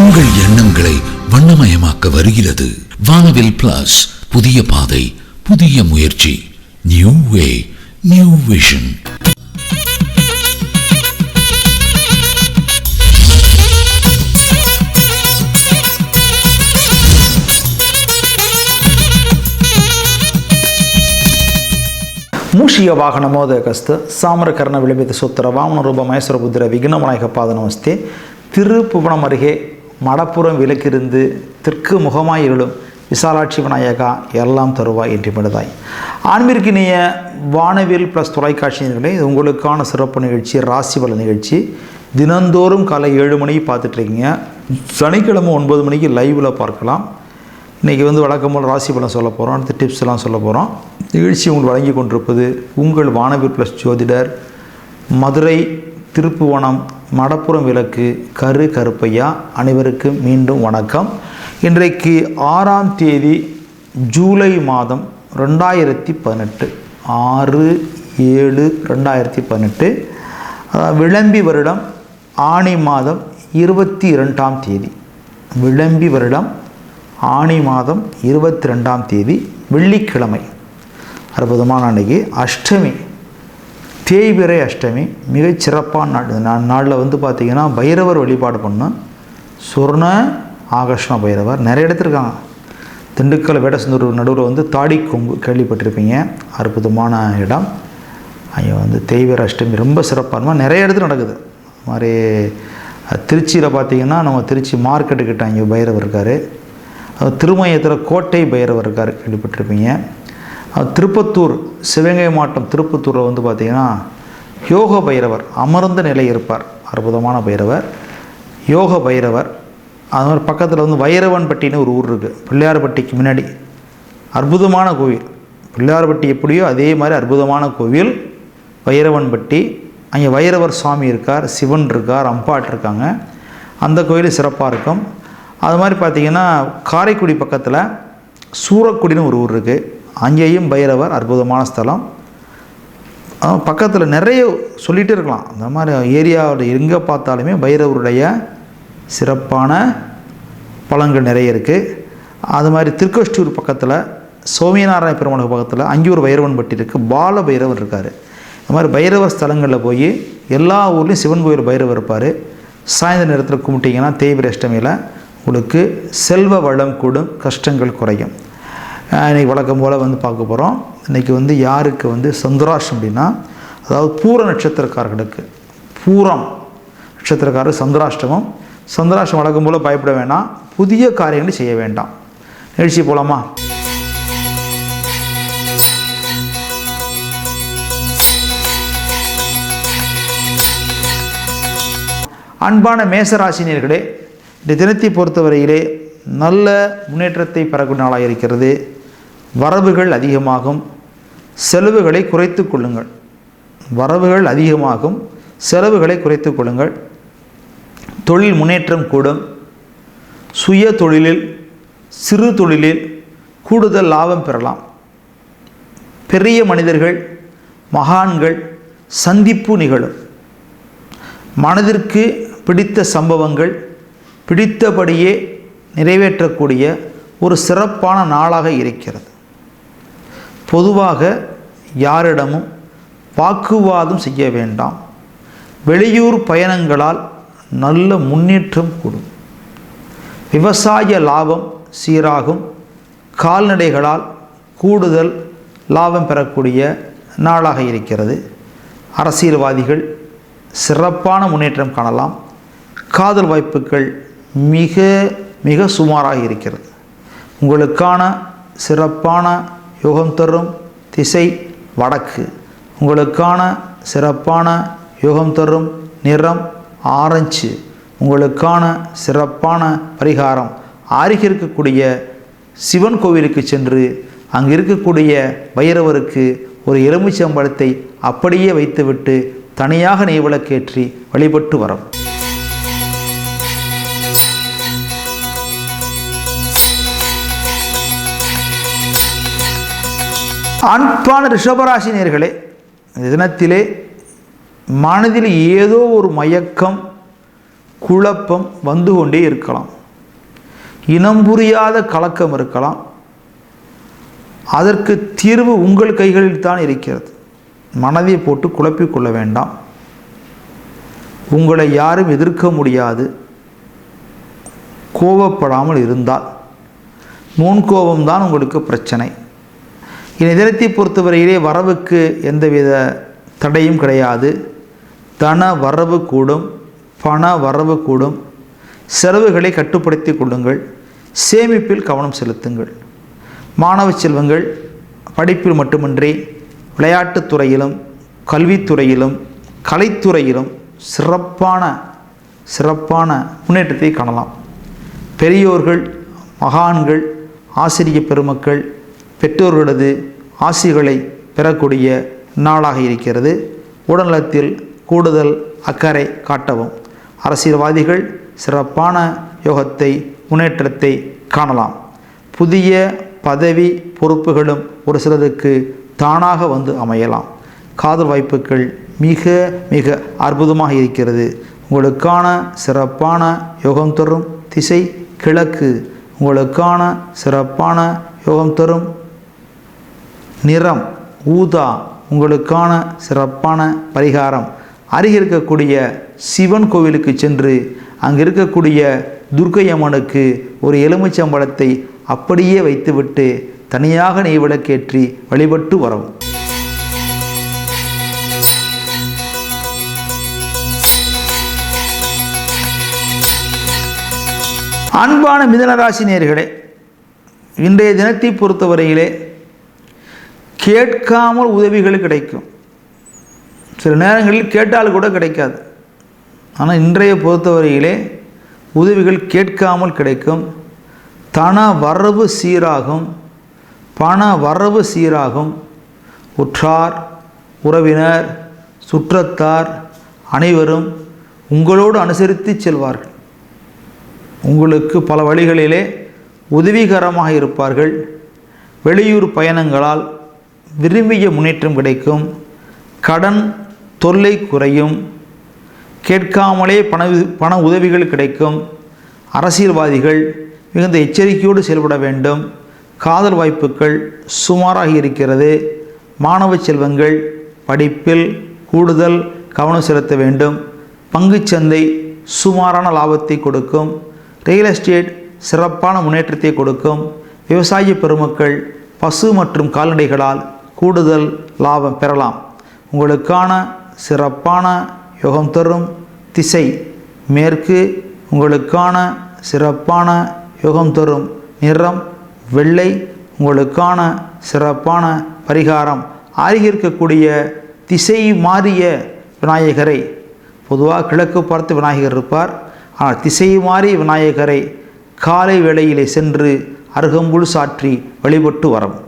உங்கள் எண்ணங்களை வண்ணமயமாக்க வருகிறது வானவில் பிளஸ். புதிய பாதை, புதிய முயற்சி. New way, new vision. ಮೂಷಿಯ ವಾಹನ ಮೋದಕಸ್ತ சாமரகர்ண விளைவித்த சூத்திர வாமன ரூப மகேஸ்வரபுத்திர விக்னமநாயக பாத நமஸ்தே. திருப்புவனம் அருகே மடப்புறம் விலக்கிருந்து தெற்கு முகமாய் இருளும் விசாலாட்சி விநாயகா எல்லாம் தருவாய் என்று படுதாய். ஆன்மீர்க்கினிய வானவில் ப்ளஸ் தொலைக்காட்சியினர்களே, இது உங்களுக்கான சிறப்பு நிகழ்ச்சி, ராசி பல நிகழ்ச்சி. தினந்தோறும் காலை 7 மணிக்கு பார்த்துட்ருக்கீங்க. சனிக்கிழமை 9 மணிக்கு லைவில் பார்க்கலாம். இன்றைக்கி வழக்கம் போல் ராசி பலன் சொல்ல போகிறோம், அடுத்த டிப்ஸ்லாம் சொல்ல போகிறோம். நிகழ்ச்சி உங்களுக்கு வழங்கி கொண்டிருப்பது உங்கள் வானவில் ப்ளஸ் ஜோதிடர், மதுரை திருப்புவனம் மடப்புறம் விளக்கு கருப்பையா. அனைவருக்கும் மீண்டும் வணக்கம். இன்றைக்கு 6ஆம் தேதி ஜூலை மாதம் 2018, 6/7/2018, விளம்பி வருடம் ஆணி மாதம் 22ஆம் தேதி. விளம்பி வருடம் ஆணி மாதம் 22ஆம் தேதி வெள்ளிக்கிழமை. அற்புதமான அன்னைக்கு அஷ்டமி, தேய்பிறை அஷ்டமி. மிகச்சிறப்பான நாள். நாளில் பார்த்திங்கன்னா பைரவர் வழிபாடு பண்ணோம். சொர்ண ஆகர்ஷ்ண பைரவர் நிறைய இடத்துருக்காங்க. திண்டுக்கல் வேடசந்தூர் நடுவில் தாடி கொம்பு கேள்விப்பட்டிருப்பீங்க. அற்புதமான இடம். அங்கே தேய்பிறை அஷ்டமி ரொம்ப சிறப்பாக நிறைய இடத்துல நடக்குது. அது மாதிரி திருச்சியில் பார்த்திங்கன்னா நம்ம திருச்சி மார்க்கெட்டுக்கிட்ட அங்கே பைரவர் இருக்கார். திருமயத்தில் கோட்டை பைரவர் இருக்கார், கேள்விப்பட்டிருப்பீங்க. திருப்பத்தூர், சிவகங்கை மாவட்டம் திருப்பத்தூரில் பார்த்திங்கன்னா யோக பைரவர் அமர்ந்த நிலை இருப்பார். அற்புதமான பைரவர், யோக பைரவர். அது மாதிரி பக்கத்தில் வைரவன்பட்டின்னு ஒரு ஊர் இருக்குது, பிள்ளையார்பட்டிக்கு முன்னாடி. அற்புதமான கோவில். பிள்ளையார்பட்டி எப்படியோ அதே மாதிரி அற்புதமான கோவில் வைரவன்பட்டி. அங்கே வைரவர் சுவாமி இருக்கார், சிவன் இருக்கார், அம்பாட் இருக்காங்க. அந்த கோயில் சிறப்பாக இருக்கும். அது மாதிரி பார்த்திங்கன்னா காரைக்குடி பக்கத்தில் சூரக்குடின்னு ஒரு ஊர் இருக்குது, அங்கேயும் பைரவர் அற்புதமான ஸ்தலம். பக்கத்தில் நிறைய சொல்லிகிட்டே இருக்கலாம். அந்த மாதிரி ஏரியாவோட எங்கே பார்த்தாலுமே பைரவருடைய சிறப்பான பலன்கள் நிறைய இருக்குது. அது மாதிரி திருக்கோஷ்டூர் பக்கத்தில் சோமியநாராயண பெருமாள் பக்கத்தில் அங்கே ஒரு பைரவன்பட்டி இருக்குது, பால பைரவர் இருக்கார். இந்த மாதிரி பைரவர் ஸ்தலங்களில் போய் எல்லா ஊர்லேயும் சிவன் கோயில் பைரவர் இருப்பார். சாயந்தர நேரத்தில் கும்பிட்டிங்கன்னா தேய்பிறை அஷ்டமியில் உங்களுக்கு செல்வ வளம் கூடும், கஷ்டங்கள் குறையும். இன்றைக்கி வழக்கம் போல் பார்க்க போகிறோம். இன்றைக்கி யாருக்கு சந்திராஷ்டம் அப்படின்னா, அதாவது பூர நட்சத்திரக்காரர்களுக்கு, பூரம் நட்சத்திரக்காரர் சந்திராஷ்டமம். சந்திராஷ்டம் வழக்கம் போல் பயப்பட வேண்டாம், புதிய காரியங்களை செய்ய வேண்டாம். நிகழ்ச்சி போகலாமா? அன்பான மேசராசினியர்களே, இந்த தினத்தை பொறுத்தவரையிலே நல்ல முன்னேற்றத்தை பெறக்கூடிய நாளாக இருக்கிறது. வரவுகள் அதிகமாகும், செலவுகளை குறைத்து கொள்ளுங்கள். வரவுகள் அதிகமாகும், செலவுகளை குறைத்து கொள்ளுங்கள். தொழில் முன்னேற்றம் கூடும். சுய தொழிலில், சிறு தொழிலில் கூடுதல் லாபம் பெறலாம். பெரிய மனிதர்கள், மகான்கள் சந்திப்பு நிகழும். மனதிற்கு பிடித்த சம்பவங்கள் பிடித்தபடியே நிறைவேற்றக்கூடிய ஒரு சிறப்பான நாளாக இருக்கிறது. பொதுவாக யாரிடமும் வாக்குவாதம் செய்ய வேண்டாம். வெளியூர் பயணங்களால் நல்ல முன்னேற்றம் கூடும். விவசாய லாபம் சீராகும். கால்நடைகளால் கூடுதல் லாபம் பெறக்கூடிய நாளாக இருக்கிறது. அரசியல்வாதிகள் சிறப்பான முன்னேற்றம் காணலாம். காதல் வாய்ப்புகள் மிக மிக சுமாராக இருக்கிறது. உங்களுக்கான சிறப்பான யோகம் தரும் திசை வடக்கு. உங்களுக்கான சிறப்பான யோகம் தரும் நிறம் ஆரஞ்சு. உங்களுக்கான சிறப்பான பரிகாரம், அருகே இருக்கக்கூடிய சிவன் கோவிலுக்கு சென்று அங்கு இருக்கக்கூடிய பைரவருக்கு ஒரு எலுமிச்சம்பழத்தை அப்படியே வைத்துவிட்டு தனியாக நெய் விளக்கேற்றி வழிபட்டு வரும். அன்பான ரிஷபராசி நேயர்களே, இந்த தினத்திலே மனதில் ஏதோ ஒரு மயக்கம், குழப்பம் வந்து கொண்டே இருக்கலாம். இனம் புரியாத கலக்கம் இருக்கலாம். அதற்கு தீர்வு உங்கள் கைகளில் தான் இருக்கிறது. மனதை போட்டு குழப்பிக்கொள்ள வேண்டாம். உங்களை யாரும் எதிர்க்க முடியாது. கோபப்படாமல் இருந்தால், முன்கோபம்தான் உங்களுக்கு பிரச்சனை. இந்நிதினத்தை பொறுத்தவரையிலே வரவுக்கு எந்தவித தடையும் கிடையாது. தன வரவு கூடும், பண வரவு கூடும். செலவுகளை கட்டுப்படுத்தி கொள்ளுங்கள். சேமிப்பில் கவனம் செலுத்துங்கள். மாணவ செல்வங்கள் படிப்பில் மட்டுமின்றி விளையாட்டுத் துறையிலும் கல்வித்துறையிலும் கலைத்துறையிலும் சிறப்பான முன்னேற்றத்தை காணலாம். பெரியோர்கள், மகான்கள், ஆசிரிய பெருமக்கள், பெற்றோர்களது ஆசிகளை பெறக்கூடிய நாளாக இருக்கிறது. உடல்நலத்தில் கூடுதல் அக்கறை காட்டவும். அரசியல்வாதிகள் சிறப்பான யோகத்தை, முன்னேற்றத்தை காணலாம். புதிய பதவி பொறுப்புகளும் ஒரு சிலருக்கு தானாக வந்து அமையலாம். காதல் வாய்ப்புகள் மிக மிக அற்புதமாக இருக்கிறது. உங்களுக்கான சிறப்பான யோகம் தரும் திசை கிழக்கு. உங்களுக்கான சிறப்பான யோகம் தரும் நிறம் ஊதா. உங்களுக்கான சிறப்பான பரிகாரம், அருகில் இருக்கக்கூடிய சிவன் கோவிலுக்கு சென்று அங்கு இருக்கக்கூடிய துர்க்கை அம்மனுக்கு ஒரு எலுமிச்சம்பழத்தை அப்படியே வைத்துவிட்டு தனியாக நெய் விளக்கேற்றி வழிபட்டு வரவும். அன்பான மிதுனராசி நேயர்களே, இன்றைய தினத்தை பொறுத்தவரையிலே கேட்காமல் உதவிகள் கிடைக்கும். சில நேரங்களில் கேட்டால் கூட கிடைக்காது. ஆனால் இன்றைய பொறுத்தவரையிலே உதவிகள் கேட்காமல் கிடைக்கும். தன வரவு சீராகும், பண வரவு சீராகும். உற்றார் உறவினர் சுற்றத்தார் அனைவரும் உங்களோடு அனுசரித்து செல்வார்கள். உங்களுக்கு பல வழிகளிலே உதவிகரமாக இருப்பார்கள். வெளியூர் பயணங்களால் விரும்பிய முன்னேற்றம் கிடைக்கும். கடன் தொல்லை குறையும். கேட்காமலே பண உதவிகள் கிடைக்கும். அரசியல்வாதிகள் மிகுந்த எச்சரிக்கையோடு செயல்பட வேண்டும். காதல் வாய்ப்புகள் சுமாராக இருக்கிறது. மாணவ செல்வங்கள் படிப்பில் கூடுதல் கவனம் செலுத்த வேண்டும். பங்குச்சந்தை சுமாரான லாபத்தை கொடுக்கும். ரியல் எஸ்டேட் சிறப்பான முன்னேற்றத்தை கொடுக்கும். விவசாய பெருமக்கள் பசு மற்றும் கால்நடைகளால் கூடுதல் லாபம் பெறலாம். உங்களுக்கான சிறப்பான யோகம் தரும் திசை மேற்கு. உங்களுக்கான சிறப்பான யோகம் தரும் நிறம் வெள்ளை. உங்களுக்கான சிறப்பான பரிகாரம், அருகில் இருக்கக்கூடிய திசை மாறிய விநாயகரை, பொதுவாக கிழக்கு பார்த்து விநாயகர் இருப்பார், ஆனால் திசை மாறிய விநாயகரை காலை வேளையிலே சென்று அருகம்புல் சாற்றி வழிபட்டு வரவும்.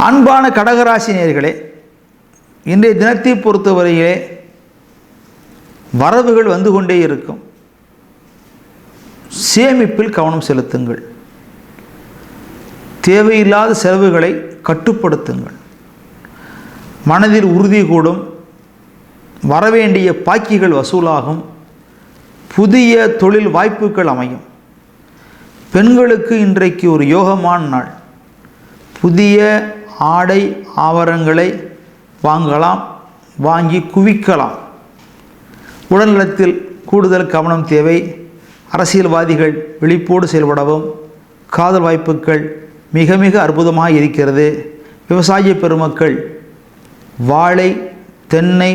அன்பான கடகராசி நேயர்களே, இன்றைய தினத்தை பொறுத்தவரையிலே வரவுகள் வந்து கொண்டே இருக்கும். சேமிப்பில் கவனம் செலுத்துங்கள். தேவையில்லாத செலவுகளை கட்டுப்படுத்துங்கள். மனதில் உறுதி கூடும். வரவேண்டிய பாக்கிகள் வசூலாகும். புதிய தொழில் வாய்ப்புகள் அமையும். பெண்களுக்கு இன்றைக்கு ஒரு யோகமான நாள். புதிய ஆடை ஆபரணங்களை வாங்கலாம், வாங்கி குவிக்கலாம். உடல்நலத்தில் கூடுதல் கவனம் தேவை. அரசியல்வாதிகள் விழிப்போடு செயல்படவும். காதல் வாய்ப்புகள் மிக மிக அற்புதமாக இருக்கிறது. விவசாய பெருமக்கள் வாழை, தென்னை,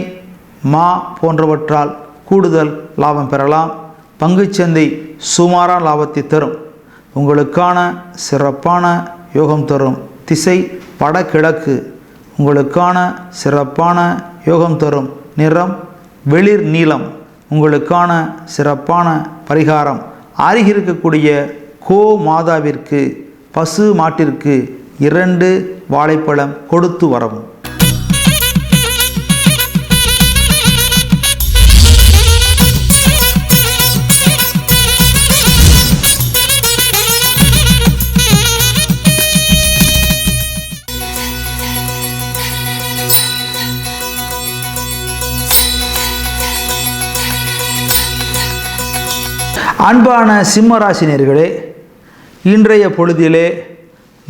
மா போன்றவற்றால் கூடுதல் லாபம் பெறலாம். பங்குச்சந்தை சுமாரான லாபத்தை தரும். உங்களுக்கான சிறப்பான யோகம் தரும் திசை வடகிழக்கு. உங்களுக்கான சிறப்பான யோகம் தரும் நிறம் வெளிர் நீலம். உங்களுக்கான சிறப்பான பரிகாரம், அருகில் இருக்கக்கூடிய கோ மாதாவிற்கு, பசு மாட்டிற்கு 2 வாழைப்பழம் கொடுத்து வரவும். அன்பான சிம்மராசினியர்களே, இன்றைய பொழுதிலே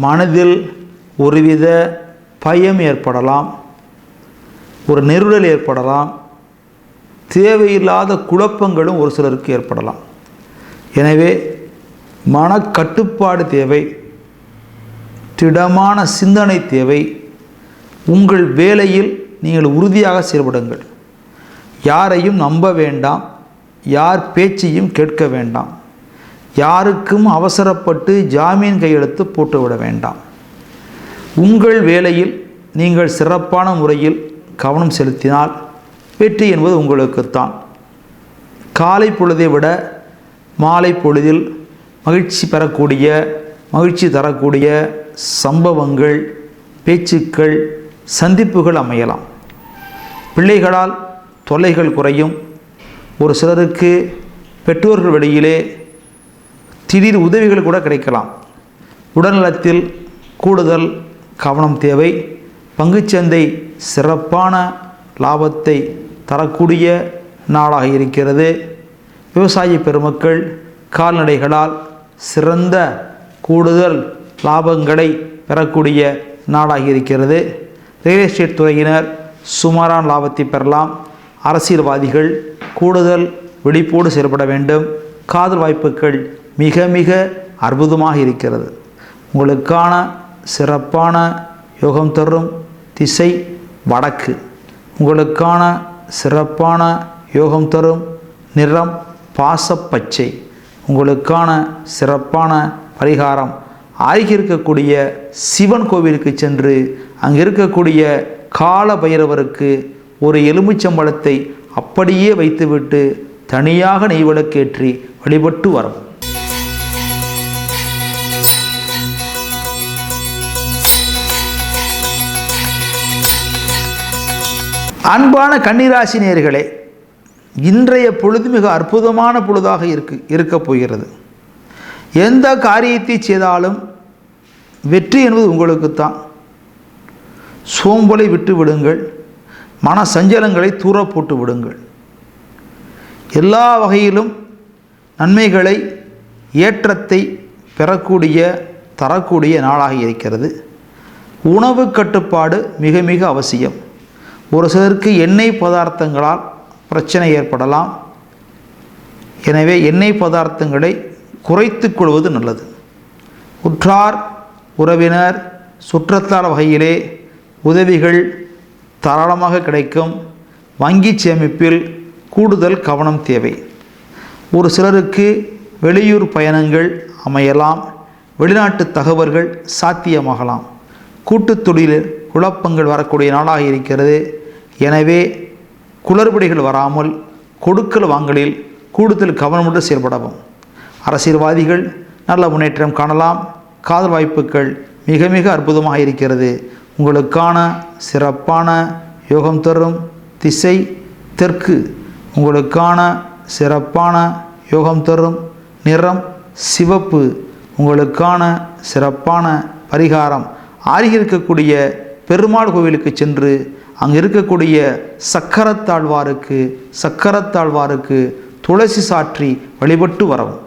மனதில் ஒருவித பயம் ஏற்படலாம், ஒரு நெருடல் ஏற்படலாம், தேவையில்லாத குழப்பங்களும் ஒரு சிலருக்கு ஏற்படலாம். எனவே மனக்கட்டுப்பாடு தேவை, திடமான சிந்தனை தேவை. உங்கள் வேலையில் நீங்கள் உறுதியாக செயல்படுங்கள். யாரையும் நம்ப வேண்டாம், யார் பேச்சையும் கேட்க வேண்டாம், யாருக்கும் அவசரப்பட்டு ஜாமீன் கையெழுத்து போட்டுவிட வேண்டாம். உங்கள் வேலையில் நீங்கள் சிறப்பான முறையில் கவனம் செலுத்தினால் வெற்றி என்பது உங்களுக்குத்தான். காலை பொழுதை விட மாலை பொழுதில் மகிழ்ச்சி தரக்கூடிய சம்பவங்கள், பேச்சுக்கள், சந்திப்புகள் அமையலாம். பிள்ளைகளால் தொல்லைகள் குறையும். ஒரு சிலருக்கு பெற்றோர்கள் வழியிலே திடீர் உதவிகள் கூட கிடைக்கலாம். உடல்நலத்தில் கூடுதல் கவனம் தேவை. பங்குச்சந்தை சிறப்பான லாபத்தை தரக்கூடிய நாளாக இருக்கிறது. விவசாய பெருமக்கள் கால்நடைகளால் சிறந்த கூடுதல் லாபங்களை பெறக்கூடிய நாளாக இருக்கிறது. ரியல் எஸ்டேட் துறையினர் சுமாரான லாபத்தை பெறலாம். அரசியல்வாதிகள் கூடுதல் விழிப்போடு செயல்பட வேண்டும். காதல் வாய்ப்புகள் மிக மிக அற்புதமாக இருக்கிறது. உங்களுக்கான சிறப்பான யோகம் தரும் திசை வடக்கு. உங்களுக்கான சிறப்பான யோகம் தரும் நிறம் பாசப்பச்சை. உங்களுக்கான சிறப்பான பரிகாரம் அருகே இருக்கக்கூடிய சிவன் கோவிலுக்கு சென்று அங்கே இருக்கக்கூடிய கால பைரவருக்கு ஒரு எலுமிச்சம்பழத்தை அப்படியே வைத்துவிட்டு தனியாக நெய் விளக்கேற்றி வழிபட்டு வரும். அன்பான கன்னிராசி நேயர்களே, இன்றைய பொழுது மிக அற்புதமான பொழுதாக இருக்கப் போகிறது. எந்த காரியத்தை செய்தாலும் வெற்றி என்பது உங்களுக்குத்தான். சோம்பலை விட்டு விடுங்கள், மன சஞ்சலங்களை தூர போட்டு விடுங்கள். எல்லா வகையிலும் நன்மைகளை, ஏற்றத்தை தரக்கூடிய நாளாக இருக்கிறது. உணவு கட்டுப்பாடு மிக மிக அவசியம். ஒரு சிலருக்கு எண்ணெய் பதார்த்தங்களால் பிரச்சனை ஏற்படலாம். எனவே எண்ணெய் பதார்த்தங்களை குறைத்து கொள்வது நல்லது. உற்றார் உறவினர் சுற்றத்தார் வகையிலே உதவிகள் தாராளமாக கிடைக்கும். வங்கி சேமிப்பில் கூடுதல் கவனம் தேவை. ஒரு சிலருக்கு வெளியூர் பயணங்கள் அமையலாம். வெளிநாட்டு தகவல்கள் சாத்தியமாகலாம். கூட்டுத் தொழிலில் குழப்பங்கள் வரக்கூடிய நாளாக இருக்கிறது. எனவே குளறுபடிகள் வராமல் கொடுக்கல் வாங்கலில் கூடுதல் கவனமுடன் செயல்படவும். அரசியல்வாதிகள் நல்ல முன்னேற்றம் காணலாம். காதல் வாய்ப்புகள் மிக மிக அற்புதமாக இருக்கிறது. உங்களுக்கான சிறப்பான யோகம் தரும் திசை தெற்கு. உங்களுக்கான சிறப்பான யோகம் தரும் நிறம் சிவப்பு. உங்களுக்கான சிறப்பான பரிகாரம் அருகில் இருக்கக்கூடிய பெருமாள் கோவிலுக்கு சென்று அங்கே இருக்கக்கூடிய சக்கரத்தாழ்வாருக்கு துளசி சாற்றி வழிபட்டு வரவும்.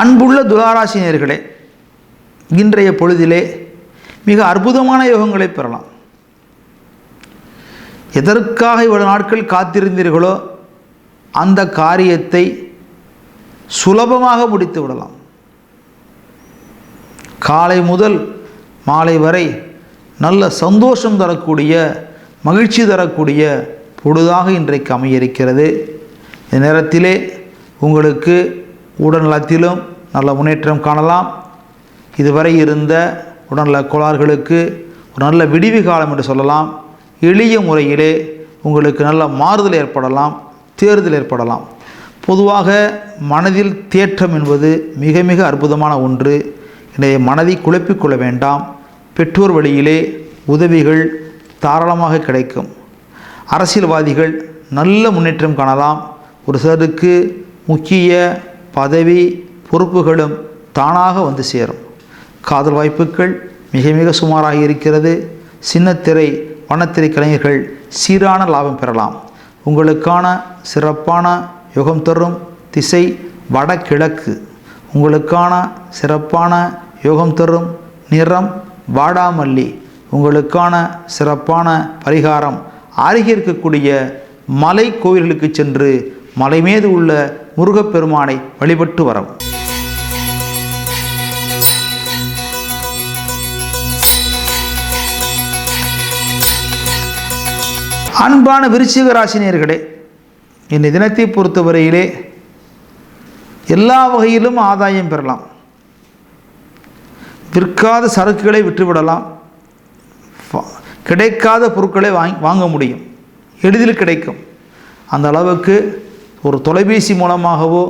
அன்புள்ள துளாராசி நேயர்களே, இன்றைய பொழுதிலே மிக அற்புதமான யோகங்களை பெறலாம். எதற்காக இவ்வளவு நாட்கள் காத்திருந்தீர்களோ அந்த காரியத்தை சுலபமாக முடித்து விடலாம். காலை முதல் மாலை வரை நல்ல சந்தோஷம் தரக்கூடிய, மகிழ்ச்சி தரக்கூடிய பொழுதாக இன்றைக்கு அமைய இருக்கிறது. இந்த நேரத்திலே உங்களுக்கு உடல்நலத்திலும் நல்ல முன்னேற்றம் காணலாம். இதுவரை இருந்த உடல்நல கோளாறுகளுக்கு ஒரு நல்ல விடிவு காலம் என்று சொல்லலாம். எளிய முறையிலே உங்களுக்கு நல்ல மாறுதல் ஏற்படலாம், தேர்தல் ஏற்படலாம். பொதுவாக மனதில் தேற்றம் என்பது மிக மிக அற்புதமான ஒன்று. எனவே மனதை குழப்பிக்கொள்ள வேண்டாம். பெற்றோர் வழியிலே உதவிகள் தாராளமாக கிடைக்கும். அரசியல்வாதிகள் நல்ல முன்னேற்றம் காணலாம். ஒரு சிலருக்கு முக்கிய பதவி பொறுப்புகளும் தானாக வந்து சேரும். காதல் வாய்ப்புகள் மிக மிக சுமாராக இருக்கிறது. சின்னத்திரை வண்ணத்திரை கலைஞர்கள் சீரான லாபம் பெறலாம். உங்களுக்கான சிறப்பான யோகம் தரும் திசை வடகிழக்கு. உங்களுக்கான சிறப்பான யோகம் தரும் நிறம் வாடாமல்லி. உங்களுக்கான சிறப்பான பரிகாரம் அருகே இருக்கக்கூடிய மலை கோவில்களுக்கு சென்று மலை மீது உள்ள முருகப்பெருமானை வழிபட்டு வரவும். அன்பான விருச்சிக ராசினியர்களே, இந்த தினத்தை பொறுத்தவரையிலே எல்லா வகையிலும் ஆதாயம் பெறலாம். விற்காத சரக்குகளை விற்றுவிடலாம். கிடைக்காத பொருட்களை வாங்க முடியும், எளிதில் கிடைக்கும். அந்த அளவுக்கு ஒரு தொலைபேசி மூலமாகவோ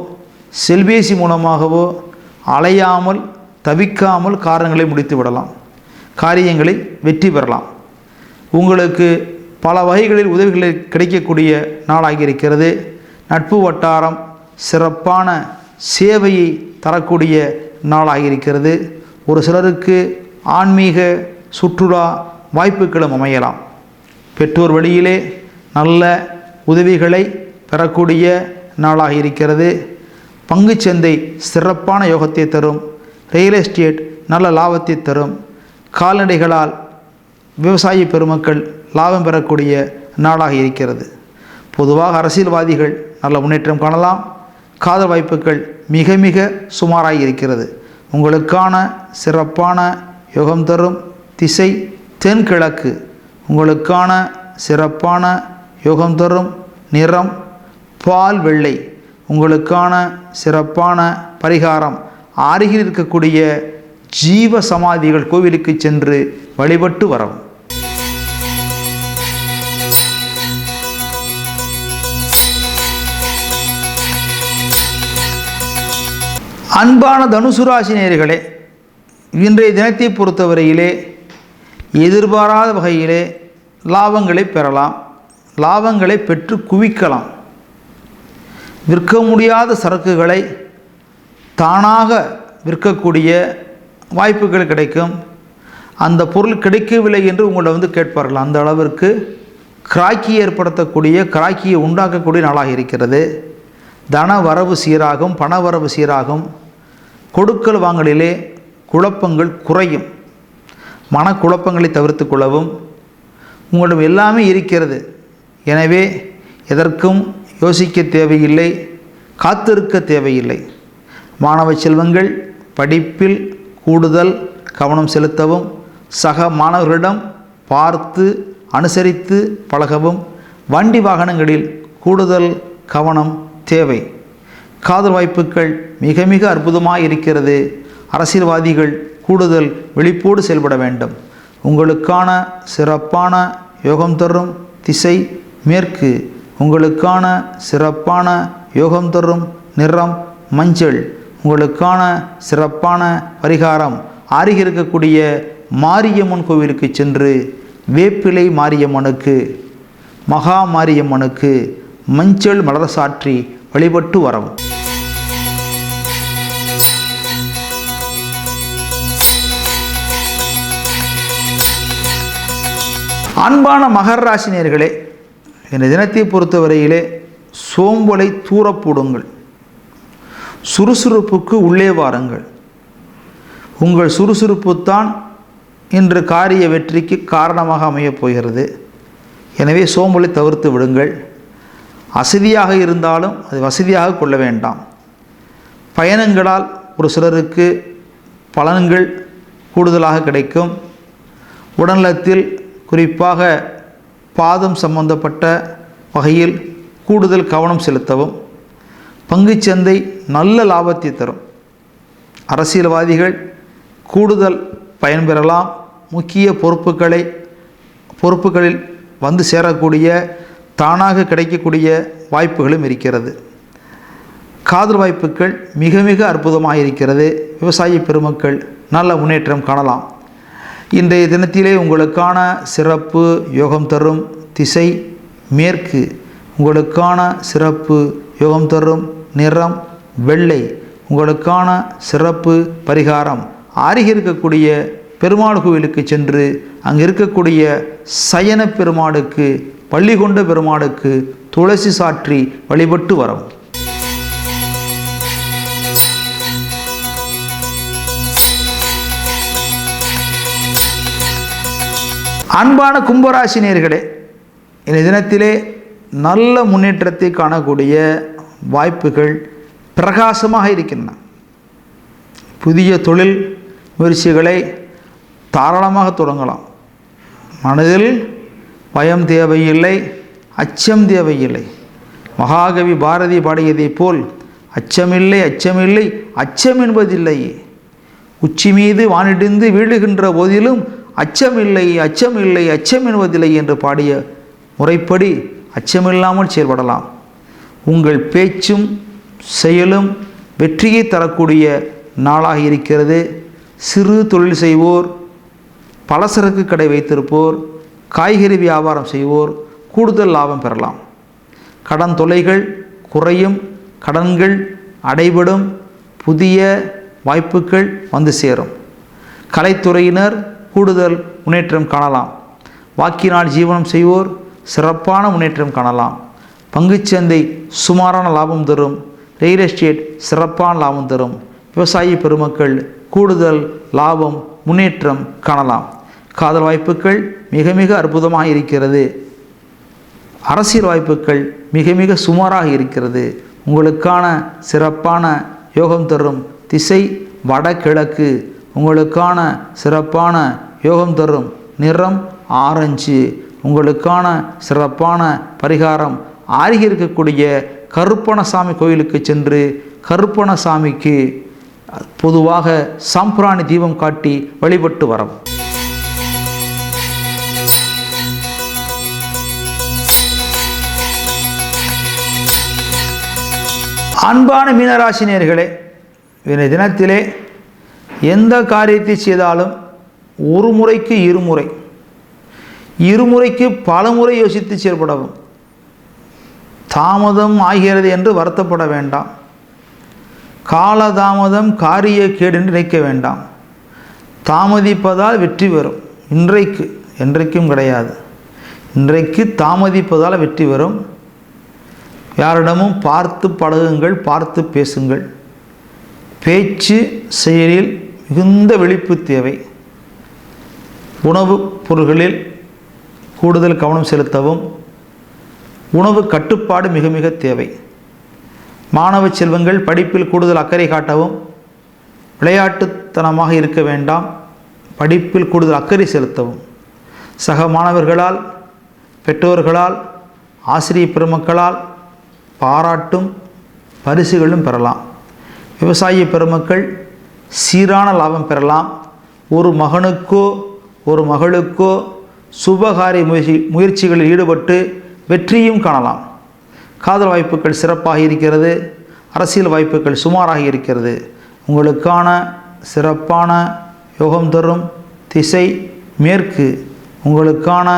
செல்பேசி மூலமாகவோ அலையாமல் தவிக்காமல் காரணங்களை முடித்து விடலாம், காரியங்களை வெற்றி பெறலாம். உங்களுக்கு பல வகைகளில் உதவிகளில் கிடைக்கக்கூடிய நாளாகி இருக்கிறது. நட்பு வட்டாரம் சிறப்பான சேவையை தரக்கூடிய நாளாகி இருக்கிறது. ஒரு சிலருக்கு ஆன்மீக சுற்றுலா வாய்ப்புகளும் அமையலாம். பெற்றோர் வழியிலே நல்ல உதவிகளை பெறக்கூடிய நாளாக இருக்கிறது. பங்குச்சந்தை சிறப்பான யோகத்தை தரும். ரியல் எஸ்டேட் நல்ல லாபத்தை தரும். கால்நடைகளால் விவசாய பெருமக்கள் லாபம் பெறக்கூடிய நாளாக இருக்கிறது. பொதுவாக அரசியல்வாதிகள் நல்ல முன்னேற்றம் காணலாம். காதல் வாய்ப்புகள் மிக மிக சுமாராக இருக்கிறது. உங்களுக்கான சிறப்பான யோகம் தரும் திசை தென்கிழக்கு. உங்களுக்கான சிறப்பான யோகம் தரும் நிறம் பால் வெள்ளை. உங்களுக்கான சிறப்பான பரிகாரம் அருகில் இருக்கக்கூடிய ஜீவ சமாதிகள் கோவிலுக்கு சென்று வழிபட்டு வரவும். அன்பான தனுசு ராசி நேயர்களே, இன்றைய தினத்தை பொறுத்தவரையிலே எதிர்பாராத வகையிலே லாபங்களை பெறலாம். லாபங்களை பெற்று குவிக்கலாம். விற்க முடியாத சரக்குகளை தானாக விற்கக்கூடிய வாய்ப்புகள் கிடைக்கும். அந்த பொருள் கிடைக்கவில்லை என்று உங்களை கேட்பார்கள். அந்த அளவிற்கு கிராக்கி ஏற்படுத்தக்கூடிய, கிராக்கியை உண்டாக்கக்கூடிய நாளாக இருக்கிறது. தன வரவு சீராகும், பண வரவு சீராகும். கொடுக்கல் வாங்கலிலே குழப்பங்கள் குறையும். மனக்குழப்பங்களை தவிர்த்து கொள்ளவும். உங்களிடம் எல்லாமே இருக்கிறது. எனவே எதற்கும் யோசிக்க தேவையில்லை, காத்திருக்க தேவையில்லை. மாணவ செல்வங்கள் படிப்பில் கூடுதல் கவனம் செலுத்தவும். சக மாணவர்களிடம் பார்த்து அனுசரித்து பழகவும். வண்டி வாகனங்களில் கூடுதல் கவனம் தேவை. காதல் வாய்ப்புகள் மிக மிக அற்புதமாக இருக்கிறது. அரசியல்வாதிகள் கூடுதல் விழிப்போடு செயல்பட வேண்டும். உங்களுக்கான சிறப்பான யோகம் தரும் திசை மேற்கு. உங்களுக்கான சிறப்பான யோகம் தரும் நிறம் மஞ்சள். உங்களுக்கான சிறப்பான பரிகாரம் அருகில் இருக்கக்கூடிய மாரியம்மன் கோவிலுக்கு சென்று வேப்பிலை மாரியம்மனுக்கு, மகா மாரியம்மனுக்கு மஞ்சள் மலர் சாற்றி வழிபட்டு வரவும். அன்பான மகர ராசி நேயர்களே, இந்த தினத்தை பொறுத்தவரையிலே சோம்பலை தூரப்போடுங்கள். சுறுசுறுப்புக்கு உள்ளே வாருங்கள். உங்கள் சுறுசுறுப்புத்தான் இன்று காரிய வெற்றிக்கு காரணமாக அமையப் போகிறது. எனவே சோம்பலை தவிர்த்து விடுங்கள். அசதியாக இருந்தாலும் அது வசதியாக கொள்ள வேண்டாம். பயணங்களால் ஒரு சிலருக்கு பலன்கள் கூடுதலாக கிடைக்கும். உடல்நலத்தில் குறிப்பாக பாதம் சம்பந்தப்பட்ட வகையில் கூடுதல் கவனம் செலுத்தவும். பங்குச்சந்தை நல்ல லாபத்தை தரும். அரசியல்வாதிகள் கூடுதல் பயன்பெறலாம். முக்கிய பொறுப்புகளில் வந்து சேரக்கூடிய, தானாக கிடைக்கக்கூடிய வாய்ப்புகளும் இருக்கிறது. காதல் வாய்ப்புகள் மிக மிக அற்புதமாக இருக்கிறது. விவசாய பெருமக்கள் நல்ல முன்னேற்றம் காணலாம். இன்றைய தினத்திலே உங்களுக்கான சிறப்பு யோகம் தரும் திசை மேற்கு. உங்களுக்கான சிறப்பு யோகம் தரும் நிறம் வெள்ளை. உங்களுக்கான சிறப்பு பரிகாரம் அருகில் இருக்கக்கூடிய பெருமாள் கோவிலுக்கு சென்று அங்கே இருக்கக்கூடிய சயன பெருமாளுக்கு, பள்ளி கொண்ட பெருமாளுக்கு துளசி சாற்றி வழிபட்டு வரவும். அன்பான கும்பராசி நேயர்களே, இந்த தினத்திலே நல்ல முன்னேற்றத்தை காணக்கூடிய வாய்ப்புகள் பிரகாசமாக இருக்கின்றன. புதிய தொழில் முயற்சிகளை தாராளமாக தொடங்கலாம். மனதில் பயம் தேவையில்லை, அச்சம் தேவையில்லை. மகாகவி பாரதி பாடியதைப் போல் அச்சமில்லை அச்சமில்லை அச்சம் என்பதில்லை, உச்சி மீது வானிடிந்து வீழுகின்ற போதிலும் அச்சமில்லை அச்சமில்லை அச்சம் என்பதில்லை என்று பாடிய முறைப்படி அச்சமில்லாமல் செயல்படலாம். உங்கள் பேச்சும் செயலும் வெற்றியை தரக்கூடிய நாளாக இருக்கிறது. சிறு தொழில் செய்வோர், பலசரக்கு கடை வைத்திருப்போர், காய்கறி வியாபாரம் செய்வோர் கூடுதல் லாபம் பெறலாம். கடன் தொல்லைகள் குறையும், கடன்கள் அடைபடும், புதிய வாய்ப்புகள் வந்து சேரும். கலைத்துறையினர் கூடுதல் முன்னேற்றம் காணலாம். வாக்கினால் ஜீவனம் செய்வோர் சிறப்பான முன்னேற்றம் காணலாம். பங்குச்சந்தை சுமாரான லாபம் தரும். ரியல் எஸ்டேட் சிறப்பான லாபம் தரும். விவசாயி பெருமக்கள் கூடுதல் லாபம் முன்னேற்றம் காணலாம். காதல் வாய்ப்புகள் மிக மிக அற்புதமாக இருக்கிறது. அரசியல் வாய்ப்புகள் மிக மிக சுமாராக இருக்கிறது. உங்களுக்கான சிறப்பான யோகம் தரும் திசை வடகிழக்கு. உங்களுக்கான சிறப்பான யோகம் தரும் நிறம் ஆரஞ்சு. உங்களுக்கான சிறப்பான பரிகாரம் அருகே இருக்கக்கூடிய கருப்பணசாமி கோயிலுக்கு சென்று கருப்பணசாமிக்கு பொதுவாக சாம்பிராணி தீபம் காட்டி வழிபட்டு வரவும். அன்பான மீனராசி நேயர்களே, இந்த தினத்திலே எந்த காரியத்தை செய்தாலும் ஒரு முறைக்கு இருமுறை, இருமுறைக்கு பல முறை யோசித்து செயல்படவும். தாமதம் ஆகிறது என்று வருத்தப்பட வேண்டாம். காலதாமதம் காரிய கேடு என்று நினைக்க வேண்டாம். தாமதிப்பதால் வெற்றி பெறும். இன்றைக்கு, என்றைக்கும் கிடையாது. இன்றைக்கு தாமதிப்பதால் வெற்றி வரும். யாரிடமும் பார்த்து பழகுங்கள், பார்த்து பேசுங்கள். பேச்சு செயலில் மிகுந்த விழிப்பு தேவை. உணவுப் பொருள்களில் கூடுதல் கவனம் செலுத்தவும். உணவு கட்டுப்பாடு மிக மிக தேவை. மாணவ செல்வங்கள் படிப்பில் கூடுதல் அக்கறை காட்டவும். விளையாட்டுத்தனமாக இருக்க வேண்டாம். படிப்பில் கூடுதல் அக்கறை செலுத்தவும். சக மாணவர்களால், பெற்றோர்களால், ஆசிரியர் பெருமக்களால் பாராட்டும் பரிசுகளும் பெறலாம். விவசாய பெருமக்கள் சீரான லாபம் பெறலாம். ஒரு மகனுக்கோ ஒரு மகளுக்கோ சுபகாரிய முயற்சிகளில் ஈடுபட்டு வெற்றியும் காணலாம். காதல் வாய்ப்புகள் சிறப்பாக இருக்கிறது. அரசியல் வாய்ப்புகள் சுமாராக இருக்கிறது. உங்களுக்கான சிறப்பான யோகம் தரும் திசை மேற்கு. உங்களுக்கான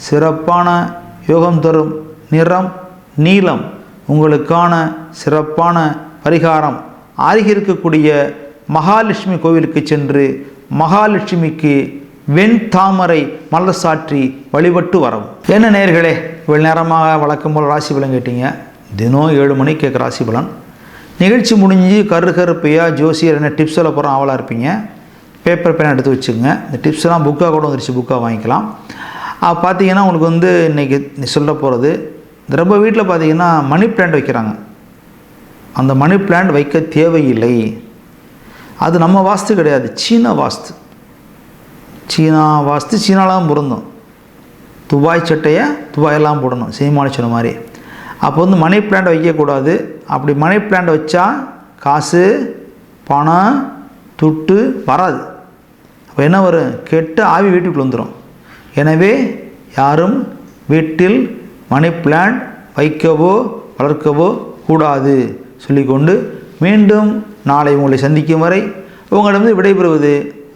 சிறப்பான யோகம் தரும் நிறம் நீலம். உங்களுக்கான சிறப்பான பரிகாரம் அருகே இருக்கக்கூடிய மகாலட்சுமி கோவிலுக்கு சென்று மகாலட்சுமிக்கு வெண்தாமரை மலர் சாற்றி வழிபட்டு வரவும். என்ன நேயர்களே, இவ்வளவு நேரமாக வழக்கம் போல் ராசி பலன் கேட்டீங்க. தினம் 7 மணிக்கு கேட்குற ராசி பலன் நிகழ்ச்சி முடிஞ்சு கருப்பையா ஜோசியர் என்ன டிப்ஸ் சொல்ல போகிறோம் ஆவலாக இருப்பீங்க. பேப்பர் பேன் எடுத்து வச்சுக்கோங்க. இந்த டிப்ஸ்லாம் புக்காக கூட வந்துருச்சு, புக்காக வாங்கிக்கலாம். பார்த்தீங்கன்னா உங்களுக்கு இன்றைக்கி சொல்ல போகிறது, ரொம்ப வீட்டில் பார்த்தீங்கன்னா மணி பிளான்ட் வைக்கிறாங்க. அந்த மணி பிளான்ட் வைக்க தேவையில்லை. அது நம்ம வாஸ்து கிடையாது, சீனா வாஸ்து. சீனா வாஸ்து சீனாலாம் பொருந்தும். துபாய் சட்டையை துபாயெல்லாம் போடணும், சினிமாவில் சொன்ன மாதிரி. அப்போ மணி பிளான்ட் வைக்கக்கூடாது. அப்படி மணி பிளான்ட் வச்சா காசு பணம் துட்டு வராது. அப்போ என்ன வரும்? கெட்ட ஆவி வீட்டுக்குள்ள வந்துடும். எனவே யாரும் வீட்டில் மணி பிளான்ட் வைக்கவோ வளர்க்கவோ கூடாது சொல்லிக்கொண்டு மீண்டும் நாளை உங்களை சந்திக்கும் வரை உங்களிடம் விடைபெறுவது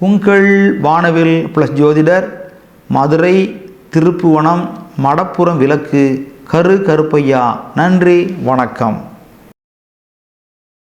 உங்கள் வானவில் ப்ளஸ் ஜோதிடர், மதுரை திருப்புவனம் மடப்புறம் விளக்கு கருப்பையா. நன்றி, வணக்கம்.